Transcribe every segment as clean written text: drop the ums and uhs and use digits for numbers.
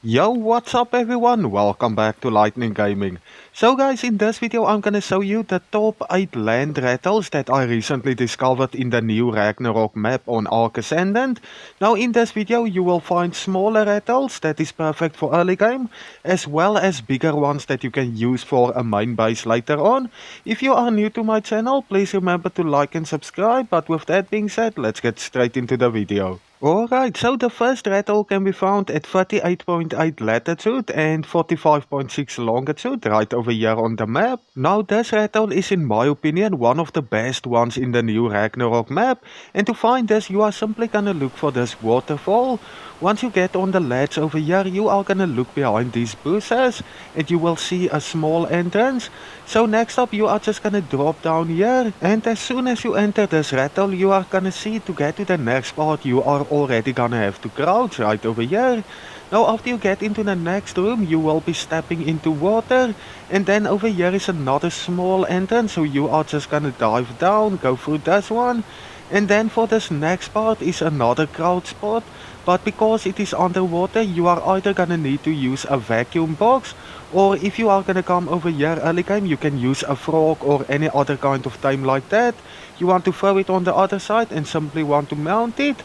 Yo, what's up everyone? Welcome back to Lightning Gaming. So guys, in this video I'm gonna show you the top 8 land rattles that I recently discovered in the new Ragnarok map on Ark Ascended. Now in this video you will find smaller rattles that is perfect for early game, as well as bigger ones that you can use for a main base later on. If you are new to my channel, please remember to like and subscribe, but with that being said, let's get straight into the video. Alright, so the first rattle can be found at 38.8 latitude and 45.6 longitude right over here on the map. Now this rattle is in my opinion one of the best ones in the new Ragnarok map, and to find this you are simply gonna look for this waterfall. Once you get on the ledge over here, you are gonna look behind these bushes and you will see a small entrance. So next up you are just gonna drop down here, and as soon as you enter this rattle you are gonna see to get to the next part you are already gonna have to crouch right over here. Now after you get into the next room you will be stepping into water, and then over here is another small entrance, so you are just gonna dive down, go through this one. And then for this next part is another crouch spot, but because it is underwater you are either gonna need to use a vacuum box, or if you are gonna come over here early game you can use a frog or any other kind of time like that. You want to throw it on the other side and simply want to mount it.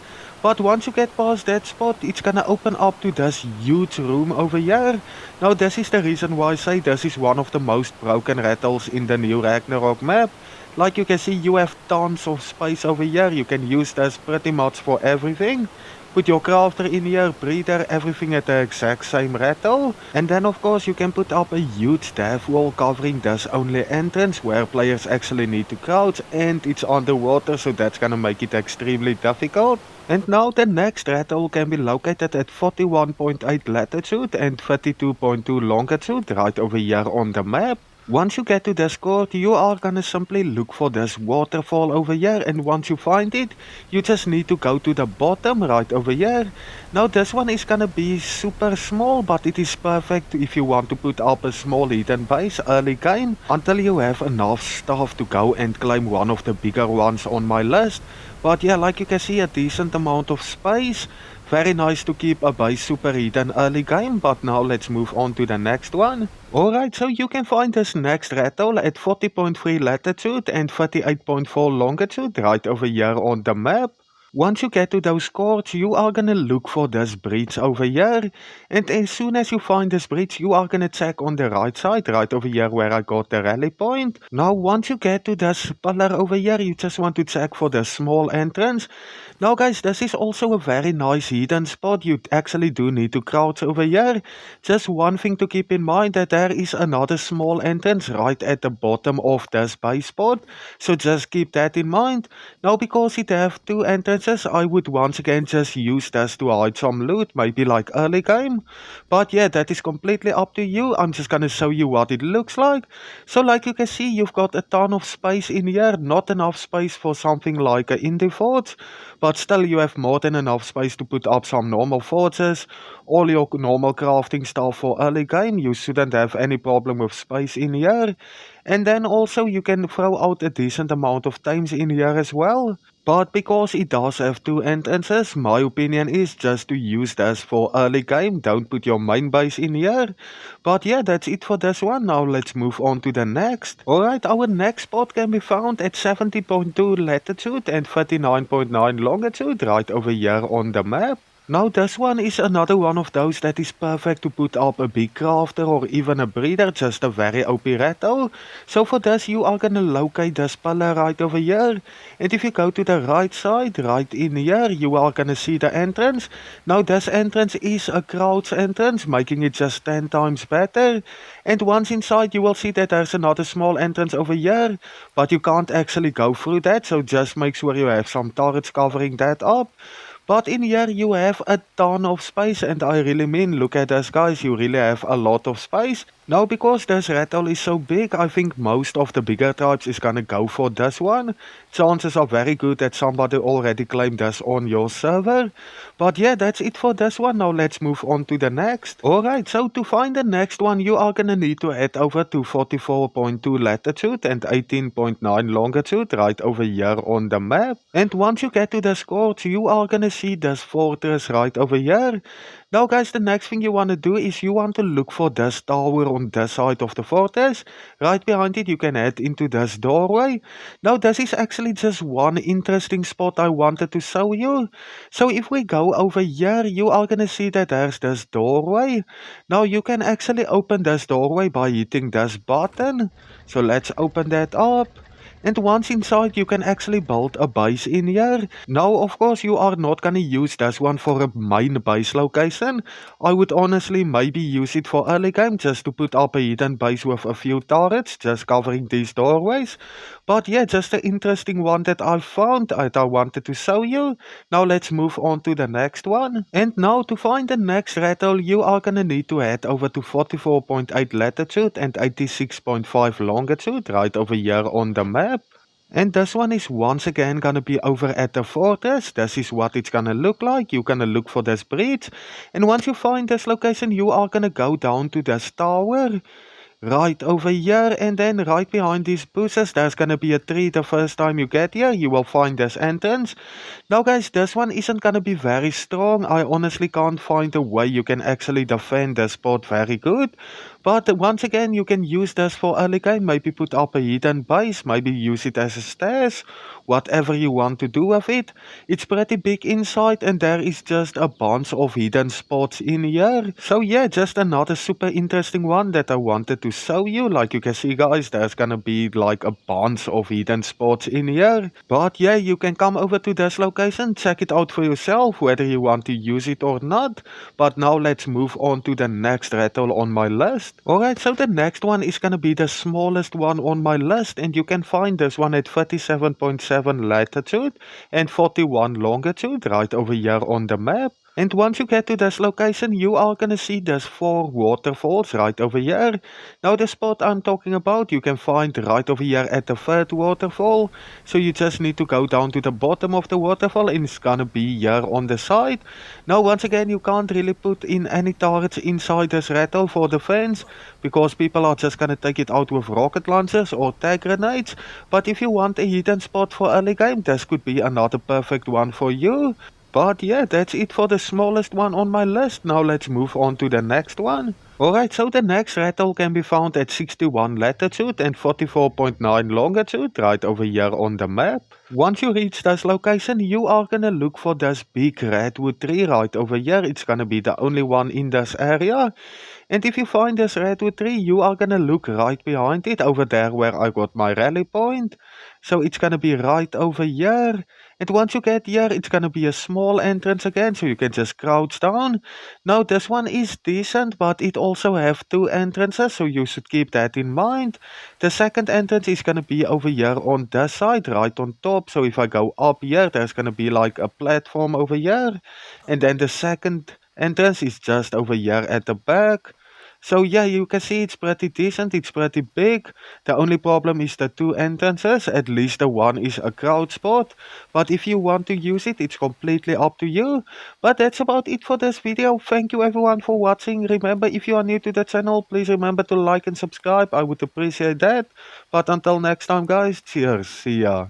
But once you get past that spot, it's gonna open up to this huge room over here. Now this is the reason why I say this is one of the most broken rattles in the new Ragnarok map. Like you can see, you have tons of space over here. You can use this pretty much for everything. Put your crafter in here, breeder, everything at the exact same rattle. And then of course you can put up a huge death wall covering this only entrance where players actually need to crouch, and it's underwater, so that's gonna make it extremely difficult. And now the next rattle can be located at 41.8 latitude and 32.2 longitude right over here on the map. Once you get to this court, you are gonna simply look for this waterfall over here, and once you find it, you just need to go to the bottom right over here. Now this one is gonna be super small, but it is perfect if you want to put up a small hidden base early game, until you have enough stuff to go and claim one of the bigger ones on my list. But yeah, like you can see, a decent amount of space. Very nice to keep a base super hidden early game, but now let's move on to the next one. Alright, so you can find this next rattle at 40.3 latitude and 38.4 longitude right over here on the map. Once you get to those courts, you are gonna look for this breach over here. And as soon as you find this breach, you are gonna check on the right side, right over here where I got the rally point. Now, once you get to this pillar over here, you just want to check for the small entrance. Now guys, this is also a very nice hidden spot. You actually do need to crouch over here. Just one thing to keep in mind, that there is another small entrance right at the bottom of this base spot. So just keep that in mind. Now because it have two entrances, I would once again just use this to hide some loot, maybe like early game. But yeah, that is completely up to you. I'm just gonna show you what it looks like. So like you can see, you've got a ton of space in here. Not enough space for something like an indie fort, but still you have more than enough space to put up some normal forges, all your normal crafting stuff for early game. You shouldn't have any problem with space in here. And then also you can throw out a decent amount of times in here as well. But because it does have two entrances, my opinion is just to use this for early game. Don't put your main base in here. But yeah, that's it for this one. Now let's move on to the next. Alright, our next spot can be found at 70.2 latitude and 39.9 longitude right over here on the map. Now this one is another one of those that is perfect to put up a big crafter or even a breeder, just a very OP rattle. So for this you are gonna locate this pillar right over here, and if you go to the right side, right in here, you are gonna see the entrance. Now this entrance is a crouch entrance, making it just 10 times better. And once inside you will see that there's another small entrance over here, but you can't actually go through that, so just make sure you have some turrets covering that up. But in here you have a ton of space, and I really mean, look at this guys, you really have a lot of space. Now because this rattle is so big, I think most of the bigger tribes is gonna go for this one. Chances are very good that somebody already claimed this on your server. But yeah, that's it for this one. Now let's move on to the next. Alright, so to find the next one you are gonna need to head over to 44.2 latitude and 18.9 longitude right over here on the map. And once you get to this court, you are gonna see this fortress right over here. Now guys, the next thing you want to do is you want to look for this tower on this side of the fortress. Right behind it you can head into this doorway. Now this is actually just one interesting spot I wanted to show you. So if we go over here, you are gonna see that there's this doorway. Now you can actually open this doorway by hitting this button. So let's open that up. And once inside, you can actually build a base in here. Now, of course, you are not gonna use this one for a main base location. I would honestly maybe use it for early game just to put up a hidden base with a few turrets, just covering these doorways. But yeah, just an interesting one that I found that I wanted to show you. Now let's move on to the next one. And now to find the next rattle, you are gonna need to head over to 44.8 latitude and 86.5 longitude right over here on the map. And this one is once again gonna be over at the fortress. This is what it's gonna look like. You're gonna look for this bridge. And once you find this location, you are gonna go down to this tower. Right over here, and then right behind these bushes, there's gonna be a tree. The first time you get here, you will find this entrance. Now guys, this one isn't gonna be very strong. I honestly can't find a way you can actually defend this spot very good. But once again, you can use this for early game. Maybe put up a hidden base, maybe use it as a stairs. Whatever you want to do with it. It's pretty big inside, and there is just a bunch of hidden spots in here. So yeah, just another super interesting one that I wanted to show you. Like you can see guys, there's gonna be like a bunch of hidden spots in here. But yeah, you can come over to this location, check it out for yourself, whether you want to use it or not. But now let's move on to the next rattle on my list. Alright, so the next one is gonna be the smallest one on my list, and you can find this one at 37.7 latitude and 41 longitude right over here on the map. And once you get to this location, you are gonna see there's 4 waterfalls right over here. Now the spot I'm talking about, you can find right over here at the 3rd waterfall. So you just need to go down to the bottom of the waterfall, and it's gonna be here on the side. Now once again, you can't really put in any turrets inside this rattle for defense, because people are just gonna take it out with rocket launchers or tag grenades. But if you want a hidden spot for early game, this could be another perfect one for you. But yeah, that's it for the smallest one on my list. Now let's move on to the next one. Alright, so the next rattle can be found at 61 latitude and 44.9 longitude right over here on the map. Once you reach this location, you are gonna look for this big redwood tree right over here. It's gonna be the only one in this area. And if you find this redwood tree, you are gonna look right behind it, over there where I got my rally point. So it's gonna be right over here. And once you get here, it's gonna be a small entrance again, so you can just crouch down. Now this one is decent, but it also have 2 entrances, so you should keep that in mind. The second entrance is gonna be over here on this side, right on top. So if I go up here, there's gonna be like a platform over here. And then the second entrance is just over here at the back. So yeah, you can see it's pretty decent, it's pretty big. The only problem is the 2 entrances, at least the one is a crowd spot. But if you want to use it, it's completely up to you. But that's about it for this video. Thank you everyone for watching. Remember, if you are new to the channel, please remember to like and subscribe. I would appreciate that. But until next time guys, cheers, see ya.